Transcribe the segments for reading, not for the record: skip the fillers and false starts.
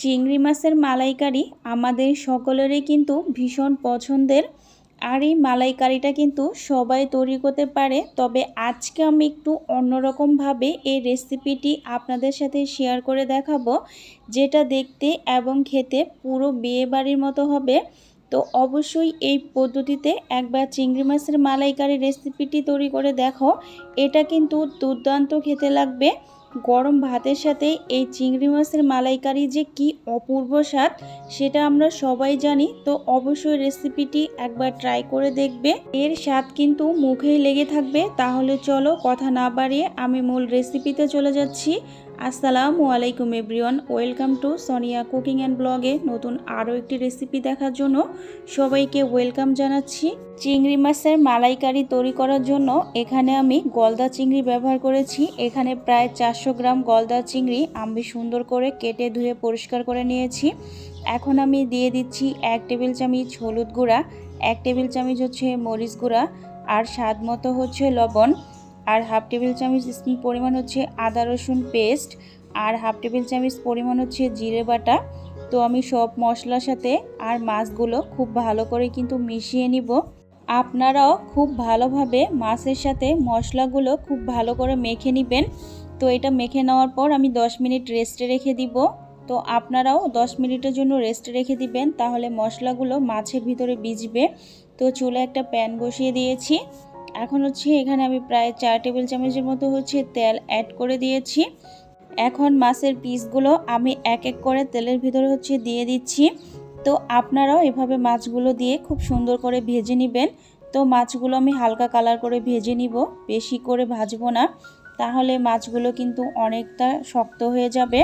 চিংড়ি মাছের মালাইকারি আমাদের সকলেরই কিন্তু ভীষণ পছন্দের। আর এই মালাইকারিটা কিন্তু সবাই তৈরি করতে পারে, তবে আজকে আমি একটু অন্যরকমভাবে এই রেসিপিটি আপনাদের সাথে শেয়ার করে দেখাবো, যেটা দেখতে এবং খেতে পুরো বিয়েবাড়ির মতো হবে। তো অবশ্যই এই পদ্ধতিতে একবার চিংড়ি মাছের মালাইকারি রেসিপিটি তৈরি করে দেখো। এটা কিন্তু দুর্দান্ত খেতে লাগবে। গরম ভাতের সাথে এই চিংড়ি মাছের মালাইকারি যে কি অপূর্ব স্বাদ সেটা আমরা সবাই জানি। তো অবশ্যই রেসিপিটি একবার ট্রাই করে দেখবে, এর স্বাদ কিন্তু মুখেই লেগে থাকবে। তাহলে চলো কথা না বাড়িয়ে আমি মূল রেসিপিতে চলে যাচ্ছি। আসসালামু আলাইকুম everyone, welcome to Sonia cooking and ব্লগে নতুন আরও একটি রেসিপি দেখার জন্য সবাইকে ওয়েলকাম জানাচ্ছি। চিংড়ি মাছের মালাইকারি তৈরি করার জন্য এখানে আমি গলদা চিংড়ি ব্যবহার করেছি। এখানে প্রায় 400 গ্রাম গলদা চিংড়ি আমি সুন্দর করে কেটে ধুয়ে পরিষ্কার করে নিয়েছি। এখন আমি দিয়ে দিচ্ছি 1 টেবিল চামচ হলুদ গুঁড়া, 1 টেবিল চামচ হচ্ছে মরিচ গুঁড়া, আর স্বাদ মতো হচ্ছে লবণ, আর হাফ টেবিল চামচ পরিমাণ হচ্ছে আদা রসুন পেস্ট, আর হাফ টেবিল চামচ পরিমাণ হচ্ছে জিরে বাটা। তো আমি সব মশলার সাথে আর মাছগুলো খুব ভালো করে কিন্তু মিশিয়ে নিব। আপনারাও খুব ভালোভাবে মাছের সাথে মশলাগুলো খুব ভালো করে মেখে নেবেন। তো এটা মেখে নেওয়ার পর আমি 10 মিনিট রেস্টে রেখে দিব। তো আপনারাও 10 মিনিটের জন্য রেস্টে রেখে দিবেন, তাহলে মশলাগুলো মাছের ভিতরে ভিজবে। তো চুলে একটা প্যান বসিয়ে দিয়েছি। এখন হচ্ছে এখানে আমি প্রায় 4 টেবিল চামচের মতো হচ্ছে তেল অ্যাড করে দিয়েছি। এখন মাছের পিসগুলো আমি এক এক করে তেলের ভিতরে হচ্ছে দিয়ে দিচ্ছি। তো আপনারাও এভাবে মাছগুলো দিয়ে খুব সুন্দর করে ভেজে নেবেন। তো মাছগুলো আমি হালকা কালার করে ভেজে নিব, বেশি করে ভাজবো না, তাহলে মাছগুলো কিন্তু অনেকটা শক্ত হয়ে যাবে।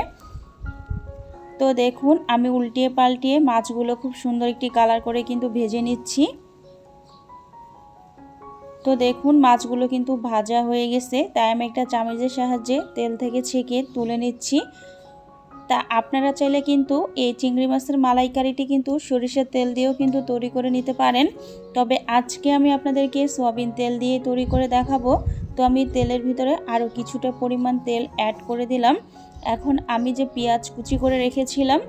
তো দেখুন আমি উল্টিয়ে পাল্টিয়ে মাছগুলো খুব সুন্দর একটি কালার করে কিন্তু ভেজে নিচ্ছি। তো দেখুন মাছগুলো কিন্তু ভাজা হয়ে গেছে, তাই আমি একটা চামচের সাহায্যে তেল থেকে ছেঁকে তুলে নিচ্ছি। তা আপনারা চাইলে কিন্তু এই চিংড়ি মাছের মালাইকারিটি কিন্তু সরিষার তেল দিয়েও কিন্তু তৈরি করে নিতে পারেন, তবে আজকে আমি আপনাদেরকে সয়াবিন তেল দিয়ে তৈরি করে দেখাবো। তো আমি তেলের ভিতরে আরও কিছুটা পরিমাণ তেল অ্যাড করে দিলাম। এখন আমি যে পেঁয়াজ কুচি করে রেখেছিলাম,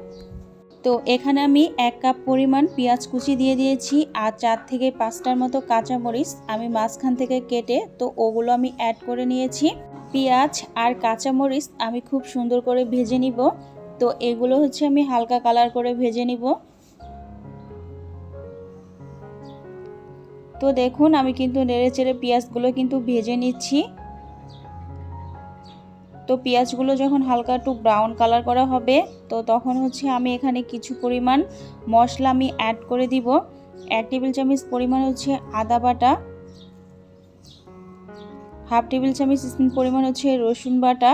তো এখানে আমি 1 কাপ পরিমাণ পেঁয়াজ কুচি দিয়ে দিয়েছি, আর 4 থেকে 5টার মতো কাঁচামরিচ আমি মাঝখান থেকে কেটে তো ওগুলো আমি অ্যাড করে নিয়েছি। পেঁয়াজ আর কাঁচামরিচ আমি খুব সুন্দর করে ভেজে নিব। তো এগুলো হচ্ছে আমি হালকা কালার করে ভেজে নিব। তো দেখুন আমি কিন্তু নেড়ে চেড়ে পেঁয়াজগুলো কিন্তু ভেজে নিচ্ছি। তো পেঁয়াজগুলো যখন হালকা একটু ব্রাউন কালার করা হবে, তো তখন হচ্ছে আমি এখানে কিছু পরিমাণ মশলা আমি অ্যাড করে দিব। 1 টেবিল চামচ পরিমাণ হচ্ছে আদা বাটা, হাফ টেবিল চামচ পরিমাণ হচ্ছে রসুন বাটা,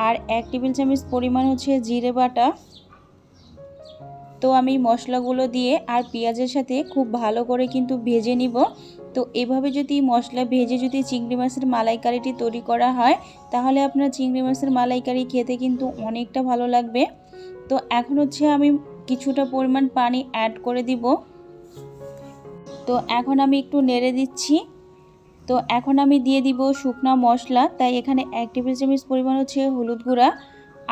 আর 1 টেবিল চামচ পরিমাণ হচ্ছে জিরে বাটা। তো আমি মশলাগুলো দিয়ে আর পেঁয়াজের সাথে খুব ভালো করে কিন্তু ভেজে নিব। তো এভাবে যদি মশলা ভেজে যদি চিংড়ি মাছের মালাইকারিটি তৈরি করা হয়, তাহলে আপনার চিংড়ি মাছের মালাইকারি খেতে কিন্তু অনেকটা ভালো লাগবে। তো এখন হচ্ছে আমি কিছুটা পরিমাণ পানি অ্যাড করে দিব। তো এখন আমি একটু নেড়ে দিচ্ছি। তো এখন আমি দিয়ে দিব শুকনা মশলা, তাই এখানে 1 টেবিল চামচ পরিমাণ হচ্ছে হলুদ গুঁড়া,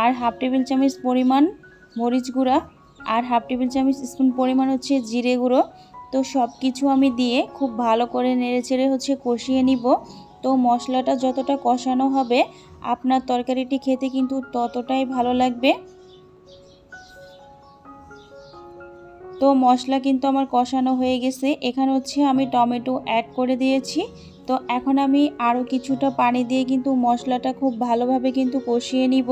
আর হাফ টেবিল চামচ পরিমাণ মরিচ গুঁড়া, আর হাফ টেবিল চামচ পরিমাণ হচ্ছে জিরে গুঁড়ো। তো সব কিছু আমি দিয়ে খুব ভালো করে নেড়েচেড়ে হচ্ছে কষিয়ে নিব। তো মশলাটা যতটা কষানো হবে আপনার তরকারিটি খেতে কিন্তু ততটাই ভালো লাগবে। তো মশলা কিন্তু আমার কষানো হয়ে গেছে। এখানে হচ্ছে আমি টমেটো অ্যাড করে দিয়েছি। তো এখন আমি আরও কিছুটা পানি দিয়ে কিন্তু মশলাটা খুব ভালোভাবে কিন্তু কষিয়ে নিব।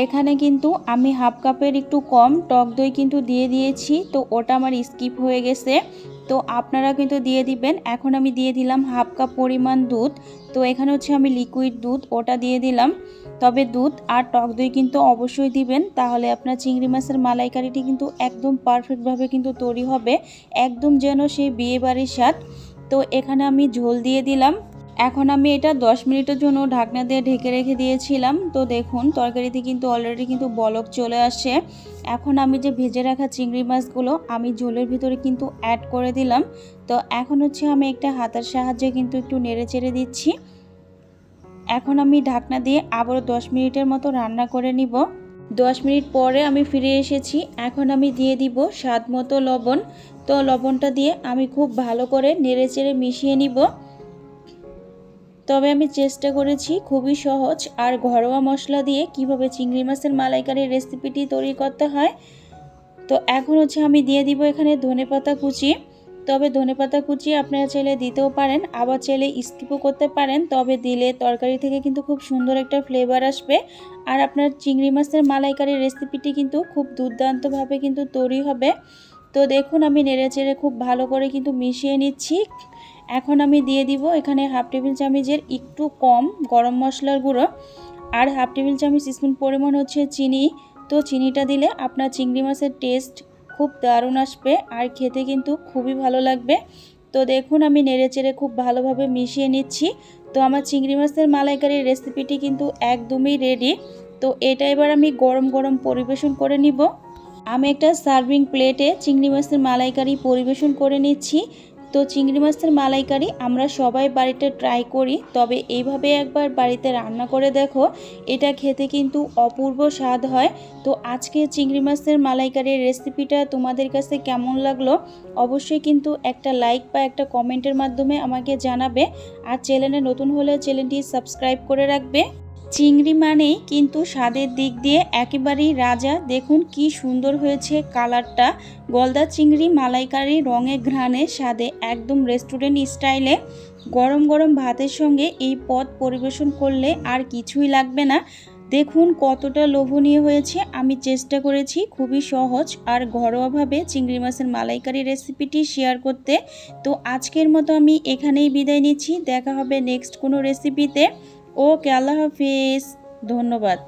এখানে কিন্তু আমি হাফ কাপের একটু কম টক দই কিন্তু দিয়ে দিয়েছি, তো ওটা আমার স্কিপ হয়ে গেছে। তো আপনারা কিন্তু দিয়ে দিবেন। এখন আমি দিয়ে দিলাম হাফ কাপ পরিমাণ দুধ। তো এখানে হচ্ছে আমি লিকুইড দুধ ওটা দিয়ে দিলাম। তবে দুধ আর টক দই কিন্তু অবশ্যই দিবেন, তাহলে আপনার চিংড়ি মাছের মালাইকারিটি কিন্তু একদম পারফেক্টভাবে কিন্তু তৈরি হবে, একদম যেন সেই বিয়েবাড়ির স্বাদ। তো এখানে আমি ঝোল দিয়ে দিলাম। এখন আমি এটা 10 মিনিটের জন্য ঢাকনা দিয়ে ঢেকে রেখে দিয়েছিলাম। তো দেখুন তরকারিতে কিন্তু অলরেডি কিন্তু বলক চলে আসে। এখন আমি যে ভেজে রাখা চিংড়ি মাছগুলো আমি ঝোলের ভিতরে কিন্তু অ্যাড করে দিলাম। তো এখন হচ্ছে আমি একটা হাতার সাহায্যে কিন্তু একটু নেড়ে চেড়ে দিচ্ছি। এখন আমি ঢাকনা দিয়ে আবারও 10 মিনিটের মতো রান্না করে নিব। 10 মিনিট পরে আমি ফিরে এসেছি। এখন আমি দিয়ে দিব স্বাদ মতো লবণ। তো লবণটা দিয়ে আমি খুব ভালো করে নেড়েচেড়ে মিশিয়ে নিব। তবে আমি চেষ্টা করেছি খুবই সহজ আর ঘরোয়া মশলা দিয়ে কিভাবে চিংড়ি মাছের মালাইকারির রেসিপিটি তৈরি করতে হয়। তো এখন আমি দিয়ে দিব এখানে ধনেপাতা কুচি। তবে ধনেপাতা কুচি আপনারা চাইলে দিতেও পারেন, আবার চাইলে স্কিপও করতে পারেন। তবে দিলে তরকারি থেকে কিন্তু খুব সুন্দর একটা ফ্লেভার আসবে আর আপনার চিংড়ি মাছের মালাইকারির রেসিপিটি কিন্তু খুব দুর্দান্তভাবে কিন্তু তৈরি হবে। তো দেখুন আমি নেড়েচেড়ে খুব ভালো করে কিন্তু মিশিয়ে নিচ্ছি। এখন আমি দিয়ে দিব এখানে হাফ টেবিল চামচের একটু কম গরম মশলার গুঁড়ো আর হাফ টেবিল চামচ স্পুন পরিমাণ চিনি। তো চিনিটা দিলে আপনার চিংড়ি মাছের টেস্ট খুব দারুণ আসবে আর খেতে কিন্তু খুবই ভালো লাগবে। তো দেখুন আমি নেড়েচেড়ে খুব ভালোভাবে মিশিয়ে নিচ্ছি। তো আমার চিংড়ি মাছের মালাইকারির রেসিপিটি কিন্তু একদমই রেডি। তো এটা এবার আমি গরম গরম পরিবেশন করে নিব। আমি একটা সার্ভিং প্লেটে চিংড়ি মাছের মালাইকারি পরিবেশন করে নিচ্ছি। তো চিংড়ি মাছের মালাইকারি আমরা সবাই বাড়িতে ট্রাই করি, তবে এইভাবে একবার বাড়িতে রান্না করে দেখো, এটা খেতে কিন্তু অপূর্ব স্বাদ হয়। তো আজকে চিংড়ি মাছের মালাইকারির রেসিপিটা তোমাদের কাছে কেমন লাগলো অবশ্যই কিন্তু একটা লাইক বা একটা কমেন্টের মাধ্যমে আমাকে জানাবে। আর চ্যানেলে নতুন হলে চ্যানেলটি সাবস্ক্রাইব করে রাখবে। চিংড়ি মানেই কিন্তু স্বাদের দিক দিয়ে একেবারেই রাজা। দেখুন কি সুন্দর হয়েছে কালারটা। গলদা চিংড়ি মালাইকারি রঙে ঘ্রাণে স্বাদে একদম রেস্টুরেন্ট স্টাইলে গরম গরম ভাতের সঙ্গে এই পদ পরিবেশন করলে আর কিছুই লাগবে না। দেখুন কতটা লোভনীয় হয়েছে। আমি চেষ্টা করেছি খুবই সহজ আর ঘরোয়াভাবে চিংড়ি মাছের মালাইকারি রেসিপিটি শেয়ার করতে। তো আজকের মতো আমি এখানেই বিদায় নিচ্ছি। দেখা হবে নেক্সট কোনো রেসিপিতে। ওকে, আল্লাহ হাফিজ, ধন্যবাদ।